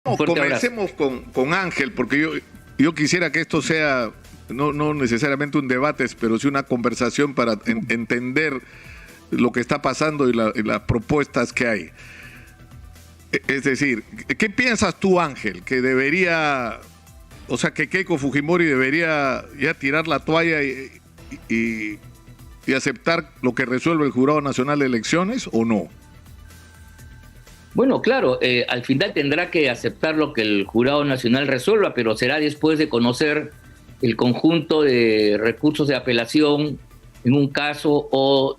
Un fuerte abrazo. Comencemos con Ángel, porque yo quisiera que esto sea, no necesariamente un debate, pero sí una conversación para entender lo que está pasando y las propuestas que hay. Es decir, ¿qué piensas tú, Ángel? Que debería, o sea, que Keiko Fujimori debería ya tirar la toalla y aceptar lo que resuelve el Jurado Nacional de Elecciones, ¿o no? Bueno, claro, al final tendrá que aceptar lo que el Jurado Nacional resuelva, pero será después de conocer el conjunto de recursos de apelación en un caso o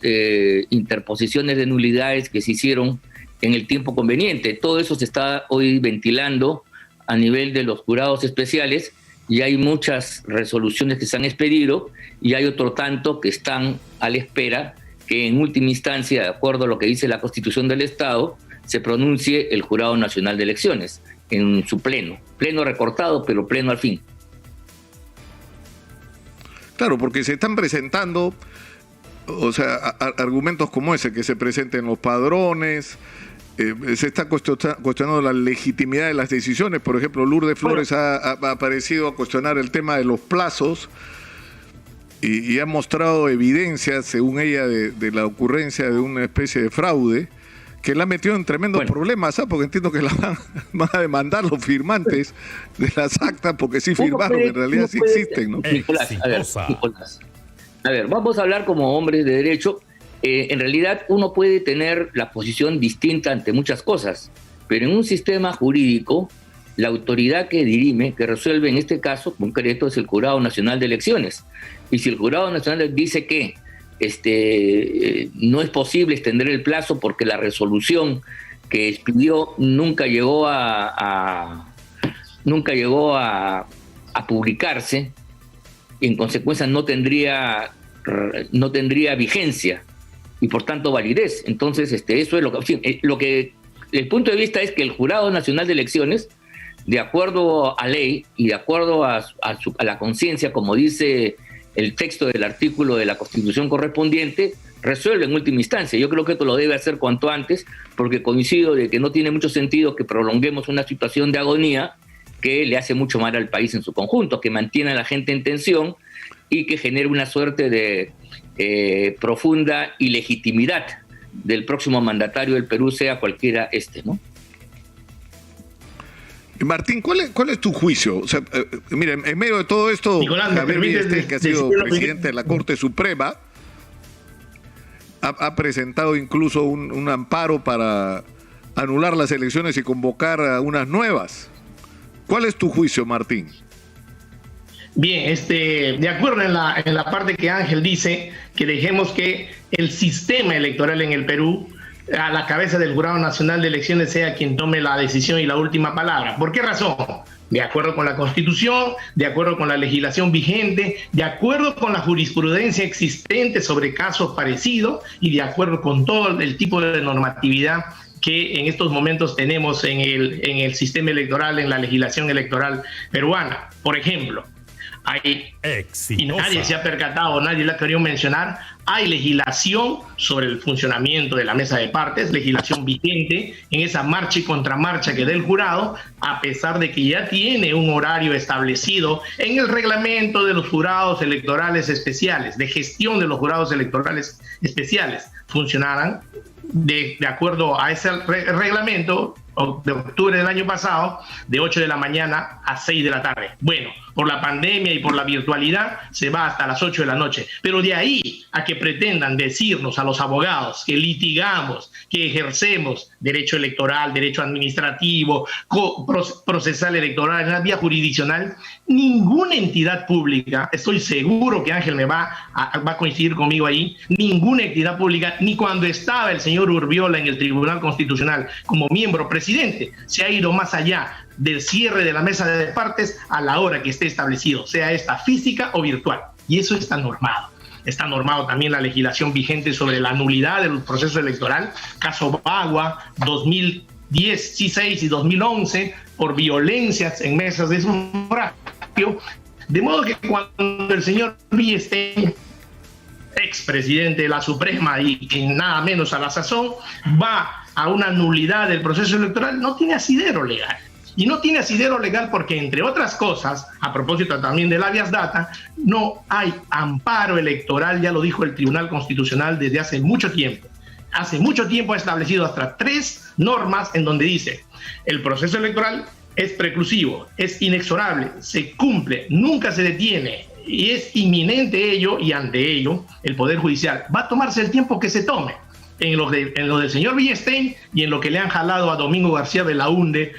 interposiciones de nulidades que se hicieron en el tiempo conveniente. Todo eso se está hoy ventilando a nivel de los jurados especiales y hay muchas resoluciones que se han expedido y hay otro tanto que están a la espera que en última instancia, de acuerdo a lo que dice la Constitución del Estado, se pronuncie el Jurado Nacional de Elecciones en su pleno recortado, pero pleno al fin. Claro, porque se están presentando, o sea, argumentos como ese, que se presenten los padrones, se está cuestionando la legitimidad de las decisiones. Por ejemplo, Lourdes Flores ha aparecido a cuestionar el tema de los plazos y ha mostrado evidencias, según ella, de la ocurrencia de una especie de fraude que la ha metido en tremendos problemas, ¿sabes? Porque entiendo que la van a demandar los firmantes de las actas, porque sí firmaron, en realidad sí existen, ¿no? Nicolás, a ver, vamos a hablar como hombres de derecho. En realidad uno puede tener la posición distinta ante muchas cosas, pero en un sistema jurídico, la autoridad que dirime, que resuelve en este caso concreto, es el Jurado Nacional de Elecciones. Y si el Jurado Nacional dice que no es posible extender el plazo porque la resolución que expidió nunca llegó a publicarse, y en consecuencia no tendría vigencia y por tanto validez. Entonces eso es lo que el punto de vista es que el Jurado Nacional de Elecciones, de acuerdo a ley y de acuerdo a la conciencia, como dice el texto del artículo de la Constitución correspondiente, resuelve en última instancia. Yo creo que esto lo debe hacer cuanto antes, porque coincido de que no tiene mucho sentido que prolonguemos una situación de agonía que le hace mucho mal al país en su conjunto, que mantiene a la gente en tensión y que genere una suerte de profunda ilegitimidad del próximo mandatario del Perú, sea cualquiera ¿no? Martín, ¿cuál es tu juicio? O sea, mira, en medio de todo esto, Nicolás, Javier Villestel, que ha sido presidente de la Corte Suprema, ha presentado incluso un amparo para anular las elecciones y convocar a unas nuevas. ¿Cuál es tu juicio, Martín? Bien, de acuerdo en la parte que Ángel dice, que dejemos que el sistema electoral en el Perú, a la cabeza del Jurado Nacional de Elecciones, sea quien tome la decisión y la última palabra. ¿Por qué razón? De acuerdo con la Constitución, de acuerdo con la legislación vigente, de acuerdo con la jurisprudencia existente sobre casos parecidos y de acuerdo con todo el tipo de normatividad que en estos momentos tenemos en el sistema electoral, en la legislación electoral peruana. Por ejemplo, y nadie se ha percatado, nadie la ha querido mencionar, hay legislación sobre el funcionamiento de la mesa de partes, legislación vigente en esa marcha y contramarcha que da el jurado, a pesar de que ya tiene un horario establecido en el reglamento de los jurados electorales especiales, de gestión de los jurados electorales especiales. Funcionarán de acuerdo a ese reglamento de octubre del año pasado, de 8 de la mañana a 6 de la tarde. Bueno, por la pandemia y por la virtualidad se va hasta las 8 de la noche. Pero de ahí a que pretendan decirnos a los abogados que litigamos, que ejercemos derecho electoral, derecho administrativo, procesal electoral, en la vía jurisdiccional, ninguna entidad pública, estoy seguro que Ángel va a coincidir conmigo ahí, ninguna entidad pública, ni cuando estaba el señor Urbiola en el Tribunal Constitucional como miembro presidente, se ha ido más allá del cierre de la mesa de partes a la hora que esté establecido, sea esta física o virtual. Y eso está normado. Está normado también la legislación vigente sobre la nulidad del proceso electoral, caso Bagua, 2016 y 2011, por violencias en mesas de sufragio. De modo que cuando el señor Villestel, expresidente de la Suprema y nada menos a la sazón, va a una nulidad del proceso electoral, no tiene asidero legal. Y no tiene asidero legal porque, entre otras cosas, a propósito también del habeas data, no hay amparo electoral, ya lo dijo el Tribunal Constitucional desde hace mucho tiempo. Hace mucho tiempo ha establecido hasta 3 normas en donde dice: el proceso electoral es preclusivo, es inexorable, se cumple, nunca se detiene, y es inminente ello, y ante ello el Poder Judicial va a tomarse el tiempo que se tome. En lo del señor Villestein y en lo que le han jalado a Domingo García Belaúnde,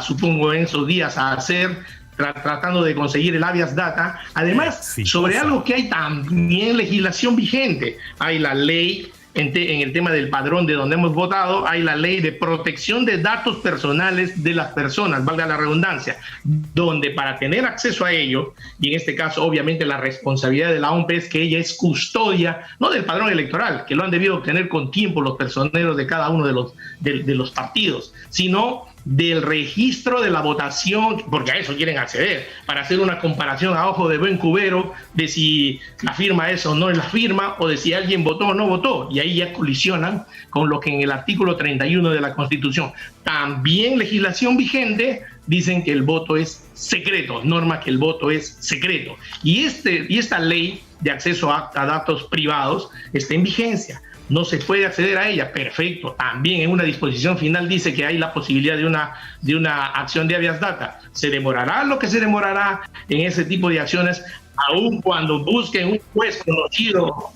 supongo en esos días, a hacer, tratando de conseguir el habeas data. Además, sobre algo que hay también legislación vigente. Hay la ley en el tema del padrón de donde hemos votado, hay la ley de protección de datos personales de las personas, valga la redundancia, donde para tener acceso a ello, y en este caso obviamente la responsabilidad de la OMP es que ella es custodia, no del padrón electoral, que lo han debido obtener con tiempo los personeros de cada uno de los partidos, sino del registro de la votación, porque a eso quieren acceder, para hacer una comparación a ojo de buen cubero de si la firma es o no es la firma, o de si alguien votó o no votó, y ahí ya colisionan con lo que en el artículo 31 de la Constitución, también legislación vigente, dicen que el voto es secreto, norma que el voto es secreto, y esta ley de acceso a datos privados está en vigencia. No se puede acceder a ella, perfecto. También en una disposición final dice que hay la posibilidad de una acción de habeas data. Se demorará lo que se demorará en ese tipo de acciones, aun cuando busquen un juez conocido,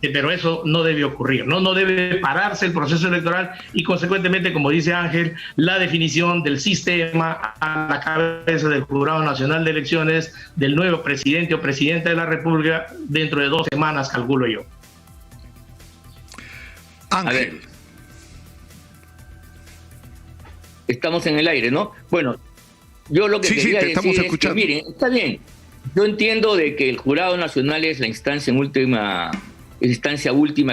pero eso no debe ocurrir, no debe pararse el proceso electoral y, consecuentemente, como dice Ángel, la definición del sistema a la cabeza del Jurado Nacional de Elecciones del nuevo presidente o presidenta de la República dentro de 2 semanas, calculo yo. Ángel. Estamos en el aire, ¿no? Bueno, yo lo que quería decir estamos es escuchando. que, miren, está bien. Yo entiendo de que el Jurado Nacional es la instancia última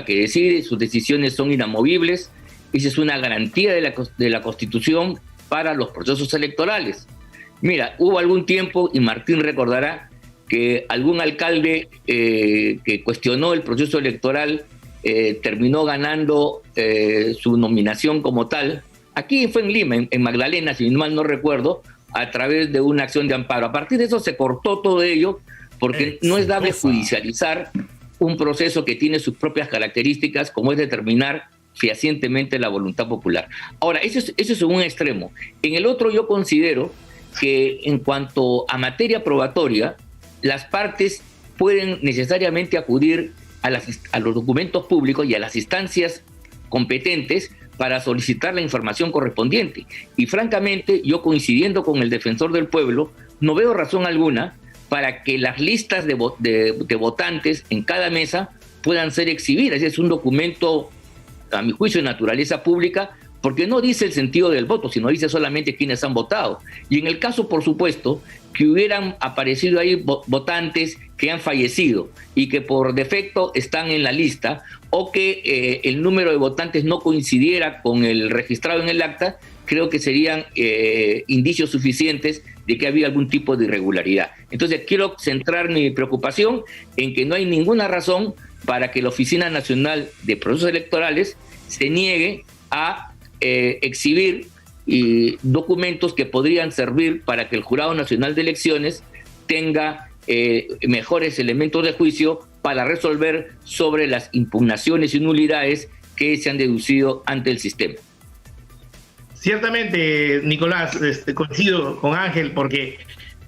que decide, sus decisiones son inamovibles, esa es una garantía de la Constitución para los procesos electorales. Mira, hubo algún tiempo, y Martín recordará, que algún alcalde que cuestionó el proceso electoral terminó ganando su nominación como tal. Aquí fue en Lima, en Magdalena, si mal no recuerdo, a través de una acción de amparo. A partir de eso se cortó todo ello, porque no es dable judicializar un proceso que tiene sus propias características, como es determinar fehacientemente la voluntad popular. Ahora, eso es en un extremo. En el otro, yo considero que en cuanto a materia probatoria, las partes pueden necesariamente acudir a los documentos públicos y a las instancias competentes para solicitar la información correspondiente. Y francamente, yo, coincidiendo con el defensor del pueblo, no veo razón alguna para que las listas de votantes en cada mesa puedan ser exhibidas. Es un documento, a mi juicio, de naturaleza pública, porque no dice el sentido del voto, sino dice solamente quiénes han votado. Y en el caso, por supuesto, que hubieran aparecido ahí votantes que han fallecido y que por defecto están en la lista, o que el número de votantes no coincidiera con el registrado en el acta, creo que serían indicios suficientes de que había algún tipo de irregularidad. Entonces, quiero centrar mi preocupación en que no hay ninguna razón para que la Oficina Nacional de Procesos Electorales se niegue a exhibir documentos que podrían servir para que el Jurado Nacional de Elecciones tenga mejores elementos de juicio para resolver sobre las impugnaciones y nulidades que se han deducido ante el sistema. Ciertamente, Nicolás, coincido con Ángel, porque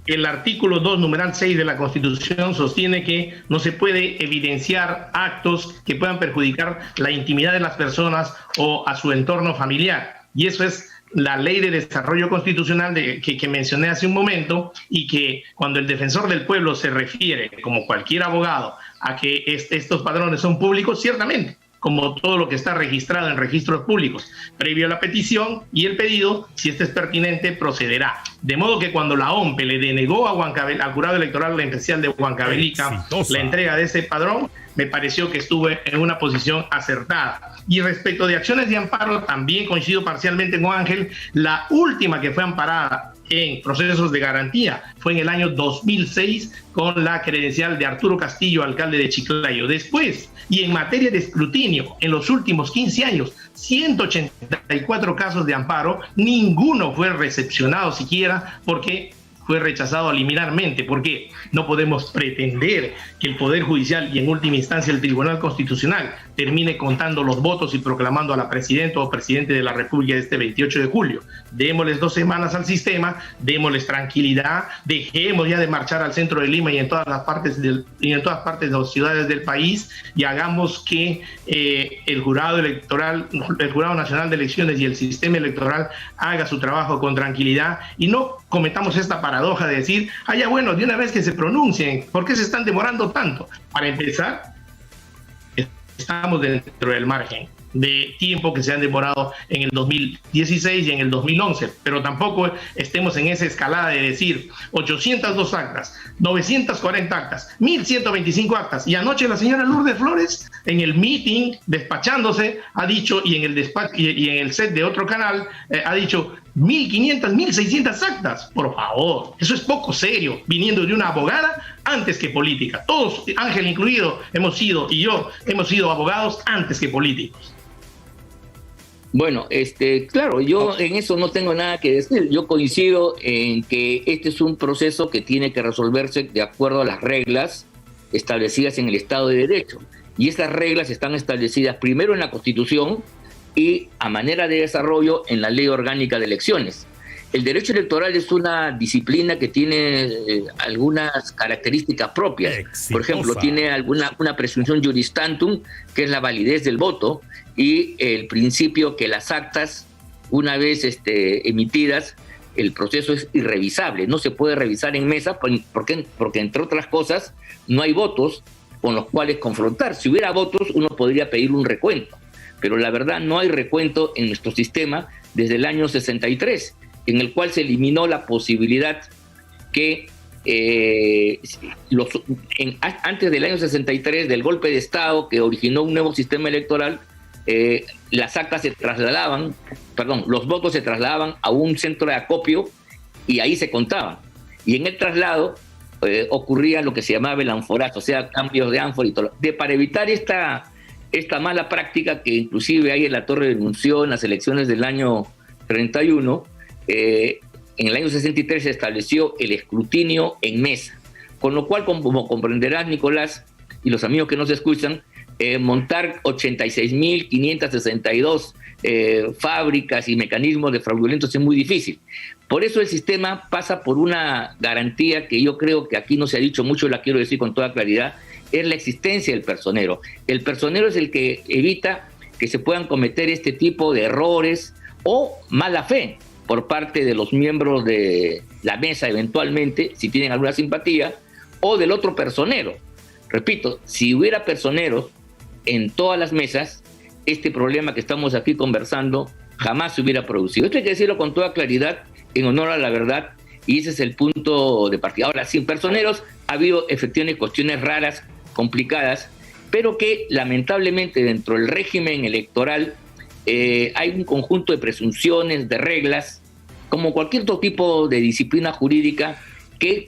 el artículo 2, numeral 6 de la Constitución sostiene que no se puede evidenciar actos que puedan perjudicar la intimidad de las personas o a su entorno familiar. Y eso es la Ley de Desarrollo Constitucional que mencioné hace un momento, y que cuando el defensor del pueblo se refiere, como cualquier abogado, a que estos padrones son públicos, ciertamente, como todo lo que está registrado en registros públicos, previo a la petición y el pedido, si este es pertinente, procederá. De modo que cuando la OMP le denegó al Jurado Electoral especial de Huancavelica la entrega de ese padrón, me pareció que estuve en una posición acertada. Y respecto de acciones de amparo, también coincido parcialmente con Ángel. La última que fue amparada en procesos de garantía fue en el año 2006 con la credencial de Arturo Castillo, alcalde de Chiclayo. Después, y en materia de escrutinio, en los últimos 15 años, 184 casos de amparo, ninguno fue recepcionado siquiera porque fue rechazado liminarmente, porque no podemos pretender que el Poder Judicial y en última instancia el Tribunal Constitucional termine contando los votos y proclamando a la presidenta o presidente de la República este 28 de julio. Démosles 2 semanas al sistema, démosles tranquilidad, dejemos ya de marchar al centro de Lima y en todas partes de las ciudades del país, y hagamos que el Jurado Electoral, el Jurado Nacional de Elecciones y el sistema electoral haga su trabajo con tranquilidad y no cometamos esta paradoja de decir, ya bueno, de una vez que se pronuncien, ¿por qué se están demorando tanto? Para empezar, estamos dentro del margen de tiempo que se han demorado en el 2016 y en el 2011, pero tampoco estemos en esa escalada de decir 802 actas, 940 actas, 1125 actas, y anoche la señora Lourdes Flores en el meeting despachándose ha dicho, y en el despacho y en el set de otro canal ha dicho 1500, 1600 actas. Por favor, eso es poco serio, viniendo de una abogada antes que política. Todos, Ángel incluido, hemos sido abogados antes que políticos. Bueno, claro, yo en eso no tengo nada que decir. Yo coincido en que este es un proceso que tiene que resolverse de acuerdo a las reglas establecidas en el Estado de Derecho. Y esas reglas están establecidas primero en la Constitución y a manera de desarrollo en la Ley Orgánica de Elecciones. El derecho electoral es una disciplina que tiene algunas características propias. Exitosa. Por ejemplo, tiene una presunción juris tantum, que es la validez del voto, y el principio que las actas, una vez emitidas, el proceso es irrevisable. No se puede revisar en mesa porque entre otras cosas, no hay votos con los cuales confrontar. Si hubiera votos, uno podría pedir un recuento. Pero la verdad no hay recuento en nuestro sistema desde el año 63, en el cual se eliminó la posibilidad que antes del año 63, del golpe de Estado que originó un nuevo sistema electoral, las actas se trasladaban, los votos se trasladaban a un centro de acopio y ahí se contaban. Y en el traslado ocurría lo que se llamaba el anforazo, o sea, cambios de ánfora y todo. Para evitar esta mala práctica que inclusive hay en la Torre denunció en las elecciones del año 31, en el año 63 se estableció el escrutinio en mesa, con lo cual, como comprenderás, Nicolás, y los amigos que nos escuchan, montar 86.562 fábricas y mecanismos de fraudulentos es muy difícil. Por eso el sistema pasa por una garantía que yo creo que aquí no se ha dicho mucho, la quiero decir con toda claridad, es la existencia del personero. El personero es el que evita que se puedan cometer este tipo de errores o mala fe por parte de los miembros de la mesa, eventualmente, si tienen alguna simpatía, o del otro personero. Repito, si hubiera personeros en todas las mesas, este problema que estamos aquí conversando jamás se hubiera producido. Esto hay que decirlo con toda claridad, en honor a la verdad, y ese es el punto de partida. Ahora, sin personeros ha habido efectivamente cuestiones raras, complicadas, pero que lamentablemente dentro del régimen electoral hay un conjunto de presunciones, de reglas, como cualquier otro tipo de disciplina jurídica, que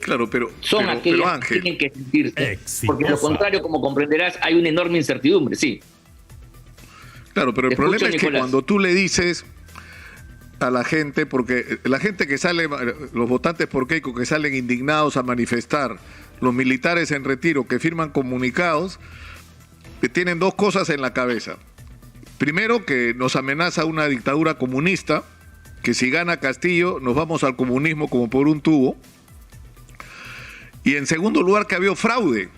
son aquellas que tienen que sentirse. Exitosa. Porque de lo contrario, como comprenderás, hay una enorme incertidumbre, sí. Claro, pero el problema es que cuando tú le dices a la gente, porque la gente que sale, los votantes por Keiko que salen indignados a manifestar, los militares en retiro que firman comunicados, tienen dos cosas en la cabeza. Primero, que nos amenaza una dictadura comunista, que si gana Castillo nos vamos al comunismo como por un tubo. Y en segundo lugar, que ha habido fraude.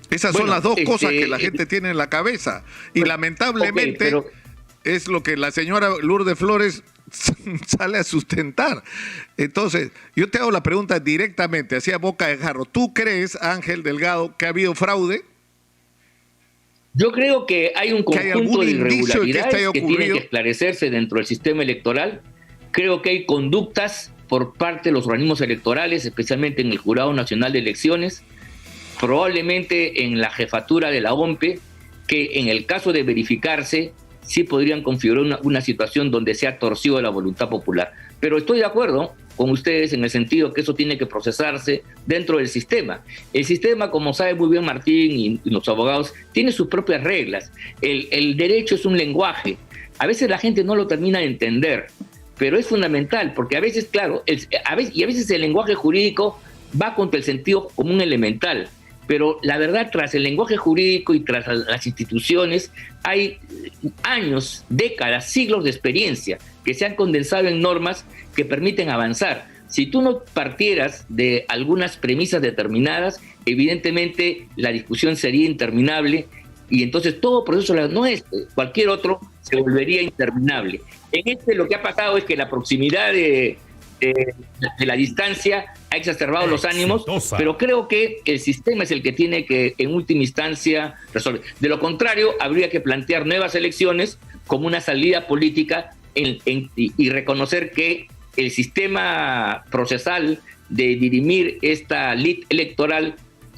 Esas son las dos cosas que la gente tiene en la cabeza. Y lamentablemente es lo que la señora Lourdes Flores sale a sustentar. Entonces, yo te hago la pregunta directamente, así a boca de jarro. ¿Tú crees, Ángel Delgado, que ha habido fraude? Yo creo que hay un conjunto de irregularidades que tienen que esclarecerse dentro del sistema electoral. Creo que hay conductas por parte de los organismos electorales, especialmente en el Jurado Nacional de Elecciones, probablemente en la jefatura de la OMPE, que en el caso de verificarse sí podrían configurar una situación donde se ha torcido la voluntad popular. Pero estoy de acuerdo con ustedes en el sentido que eso tiene que procesarse dentro del sistema. El sistema, como sabe muy bien Martín y los abogados, tiene sus propias reglas. El derecho es un lenguaje. A veces la gente no lo termina de entender, pero es fundamental, porque a veces, claro, a veces el lenguaje jurídico va contra el sentido común elemental. Pero la verdad, tras el lenguaje jurídico y tras las instituciones, hay años, décadas, siglos de experiencia que se han condensado en normas que permiten avanzar. Si tú no partieras de algunas premisas determinadas, evidentemente la discusión sería interminable y entonces todo proceso, no es cualquier otro, se volvería interminable. En lo que ha pasado es que la proximidad de la distancia ha exacerbado los ánimos, pero creo que el sistema es el que tiene que, en última instancia, resolver. De lo contrario, habría que plantear nuevas elecciones como una salida política y reconocer que el sistema procesal de dirimir esta lid electoral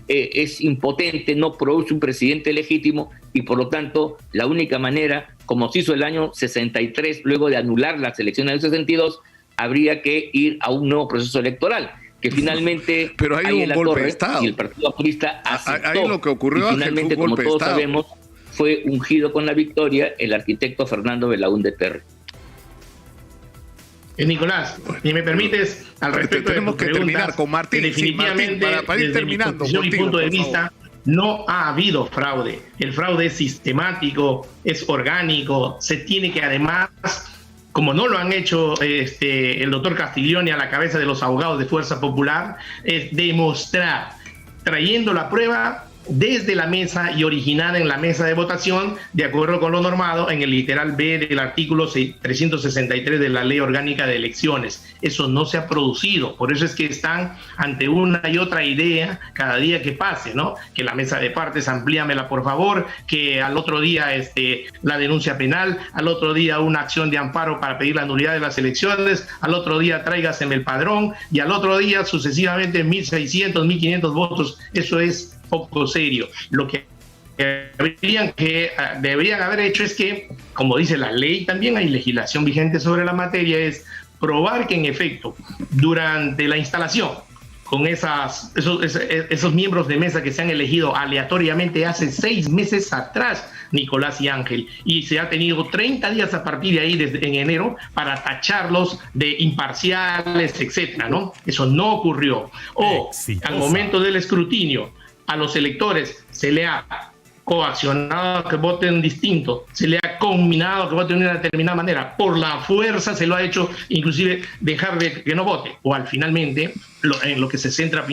es impotente, no produce un presidente legítimo y por lo tanto la única manera, como se hizo el año 63, luego de anular las elecciones del 62, habría que ir a un nuevo proceso electoral, que finalmente pero hay un golpe de Estado y el Partido Aprista aceptó. Ahí lo que ocurrió, y finalmente, como todos sabemos, fue ungido con la victoria el arquitecto Fernando Belaúnde Terry. Nicolás, si me permites, al respecto tenemos que terminar con Martín. Definitivamente, Martín, para ir terminando, desde mi punto de vista, no ha habido fraude. El fraude es sistemático, es orgánico, se tiene que además, como no lo han hecho el doctor Castiglioni a la cabeza de los abogados de Fuerza Popular, es demostrar, trayendo la prueba desde la mesa y originada en la mesa de votación, de acuerdo con lo normado en el literal B del artículo 363 de la Ley Orgánica de Elecciones. Eso no se ha producido, por eso es que están ante una y otra idea cada día que pase, ¿no? Que la mesa de partes, amplíamela por favor, que al otro día la denuncia penal, al otro día una acción de amparo para pedir la nulidad de las elecciones, al otro día tráigaseme el padrón y al otro día sucesivamente 1.600, 1.500 votos. Eso es poco serio. Lo que deberían haber hecho es que, como dice la ley, también hay legislación vigente sobre la materia, es probar que en efecto durante la instalación con esos miembros de mesa que se han elegido aleatoriamente hace 6 meses atrás, Nicolás y Ángel, y se ha tenido 30 días a partir de ahí, desde en enero, para tacharlos de imparciales, etcétera, ¿no? Eso no ocurrió. O al momento del escrutinio, a los electores se le ha coaccionado a que voten distinto, se le ha conminado a que voten de una determinada manera, por la fuerza se lo ha hecho inclusive dejar de que no vote, o al finalmente en lo que se centra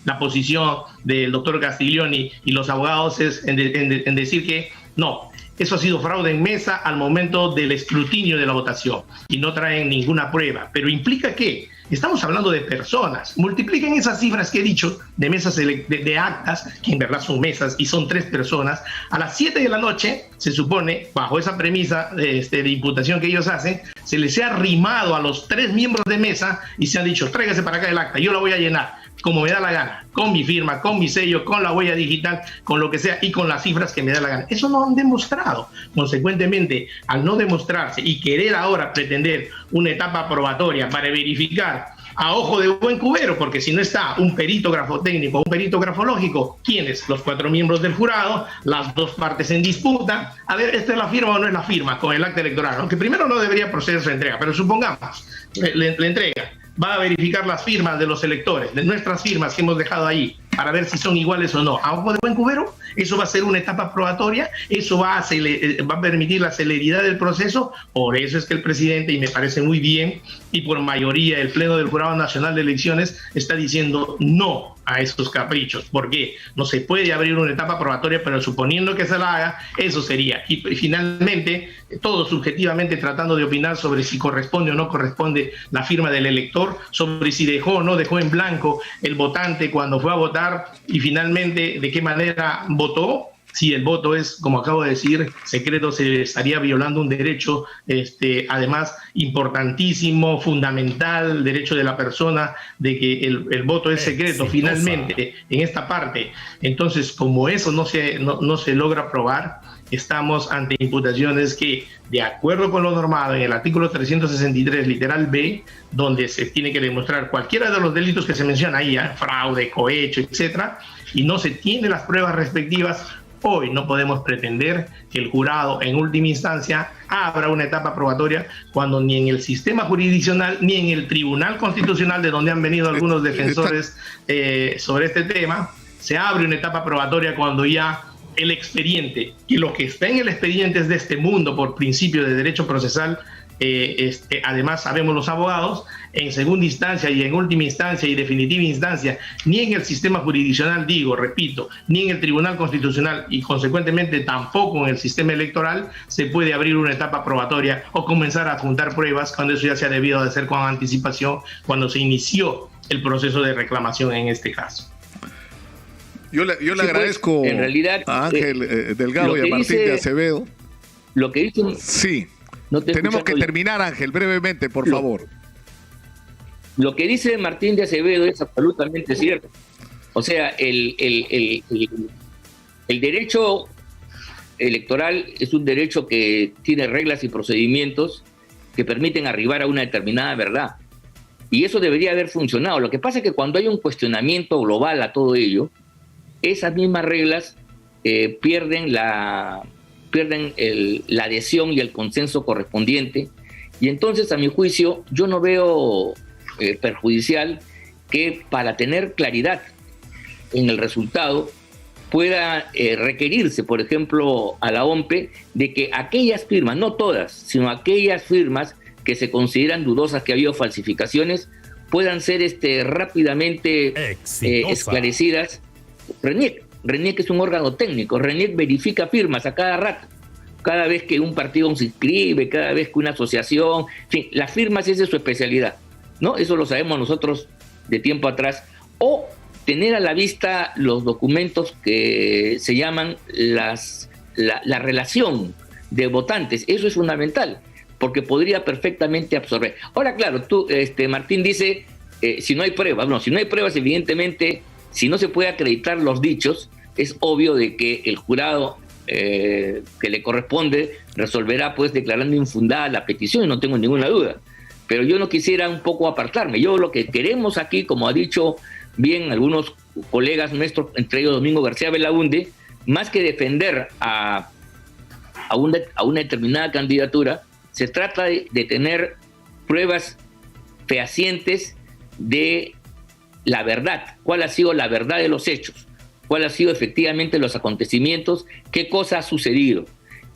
la posición del doctor Castiglioni y los abogados es en decir que no, eso ha sido fraude en mesa al momento del escrutinio de la votación y no traen ninguna prueba, pero implica que estamos hablando de personas. Multipliquen esas cifras que he dicho de mesas de actas, que en verdad son mesas y son 3 personas. A las 7 de la noche, se supone, bajo esa premisa de imputación que ellos hacen, se les ha arrimado a los 3 miembros de mesa y se han dicho, tráigase para acá el acta, yo la voy a llenar como me da la gana, con mi firma, con mi sello, con la huella digital, con lo que sea y con las cifras que me da la gana. Eso no han demostrado. Consecuentemente, al no demostrarse y querer ahora pretender una etapa probatoria para verificar a ojo de buen cubero, porque si no está un perito grafotécnico, un perito grafológico, ¿quiénes? Los 4 miembros del jurado, las 2 partes en disputa. A ver, ¿esta es la firma o no es la firma con el acta electoral? Aunque primero no debería proceder su entrega, pero supongamos, le entrega. Va a verificar las firmas de los electores, de nuestras firmas que hemos dejado ahí, para ver si son iguales o no. A ojo de buen cubero, eso va a ser una etapa probatoria, eso va a permitir la celeridad del proceso. Por eso es que el presidente, y me parece muy bien, y por mayoría el Pleno del Jurado Nacional de Elecciones está diciendo no a estos caprichos. ¿Por qué? No se puede abrir una etapa probatoria, pero suponiendo que se la haga, eso sería. Y finalmente, todos subjetivamente tratando de opinar sobre si corresponde o no corresponde la firma del elector, sobre si dejó o no dejó en blanco el votante cuando fue a votar y finalmente de qué manera votó. si el voto es, como acabo de decir, secreto, se estaría violando un derecho, además importantísimo, fundamental, el derecho de la persona de que el voto es secreto finalmente en esta parte. Entonces, como eso no se logra probar, estamos ante imputaciones que, de acuerdo con lo normado en el artículo 363, literal B, donde se tiene que demostrar cualquiera de los delitos que se menciona ahí, fraude, cohecho, etcétera, y no se tienen las pruebas respectivas, hoy no podemos pretender que el jurado en última instancia abra una etapa probatoria cuando ni en el sistema jurisdiccional ni en el Tribunal Constitucional, de donde han venido algunos defensores sobre este tema, se abre una etapa probatoria cuando ya el expediente, y lo que está en el expediente es de este mundo por principio de derecho procesal. Además sabemos los abogados, en segunda instancia y en última instancia y definitiva instancia, ni en el sistema jurisdiccional, repito, ni en el Tribunal Constitucional y consecuentemente tampoco en el sistema electoral se puede abrir una etapa probatoria o comenzar a juntar pruebas cuando eso ya se ha debido de hacer con anticipación cuando se inició el proceso de reclamación en este caso. Yo le agradezco en realidad, a Ángel Delgado y a Martín de Acevedo. Lo que dicen... Sí. Tenemos que terminar, Ángel, brevemente, por favor. Lo que dice Martín de Acevedo es absolutamente cierto. O sea, el derecho electoral es un derecho que tiene reglas y procedimientos que permiten arribar a una determinada verdad. Y eso debería haber funcionado. Lo que pasa es que cuando hay un cuestionamiento global a todo ello, esas mismas reglas pierden la adhesión y el consenso correspondiente, y entonces, a mi juicio, yo no veo perjudicial que, para tener claridad en el resultado, pueda requerirse, por ejemplo, a la OMPE, de que aquellas firmas, no todas, sino aquellas firmas que se consideran dudosas que ha habido falsificaciones, puedan ser rápidamente esclarecidas. RENIEC es un órgano técnico. RENIEC verifica firmas a cada rato, cada vez que un partido se inscribe, cada vez que una asociación, en fin, las firmas es de su especialidad, ¿no? Eso lo sabemos nosotros de tiempo atrás. O tener a la vista los documentos que se llaman la relación de votantes. Eso es fundamental, porque podría perfectamente absorber. Ahora, claro, tú, Martín dice, si no hay pruebas. No, si no hay pruebas, evidentemente, si no se puede acreditar los dichos, es obvio de que el jurado que le corresponde resolverá, pues, declarando infundada la petición, y no tengo ninguna duda. Pero yo no quisiera un poco apartarme. Yo lo que queremos aquí, como ha dicho bien algunos colegas nuestros, entre ellos Domingo García Belaunde, más que defender a una determinada candidatura, se trata de tener pruebas fehacientes de la verdad, cuál ha sido la verdad de los hechos, cuál ha sido efectivamente los acontecimientos, qué cosa ha sucedido.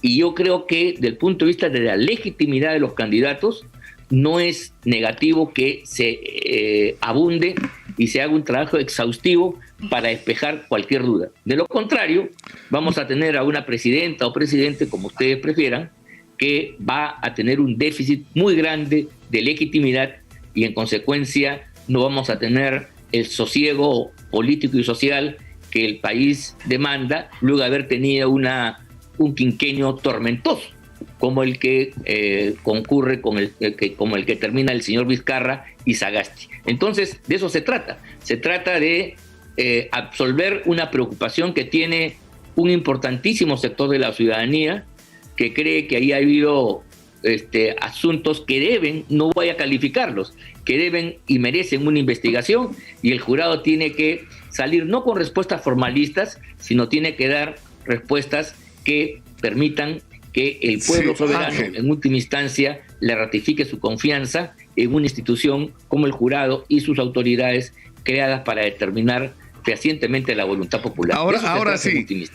Y yo creo que, desde el punto de vista de la legitimidad de los candidatos, no es negativo que se abunde y se haga un trabajo exhaustivo para despejar cualquier duda. De lo contrario, vamos a tener a una presidenta o presidente, como ustedes prefieran, que va a tener un déficit muy grande de legitimidad, y en consecuencia no vamos a tener el sosiego político y social que el país demanda, luego de haber tenido un quinquenio tormentoso, como el que concurre como el que termina el señor Vizcarra y Sagasti. Entonces, de eso se trata. Se trata de absolver una preocupación que tiene un importantísimo sector de la ciudadanía, que cree que ahí ha habido asuntos que deben, no voy a calificarlos, que deben y merecen una investigación, y el jurado tiene que salir no con respuestas formalistas, sino tiene que dar respuestas que permitan que el pueblo soberano, Ángel, en última instancia, le ratifique su confianza en una institución como el jurado y sus autoridades creadas para determinar fehacientemente la voluntad popular. Ahora sí,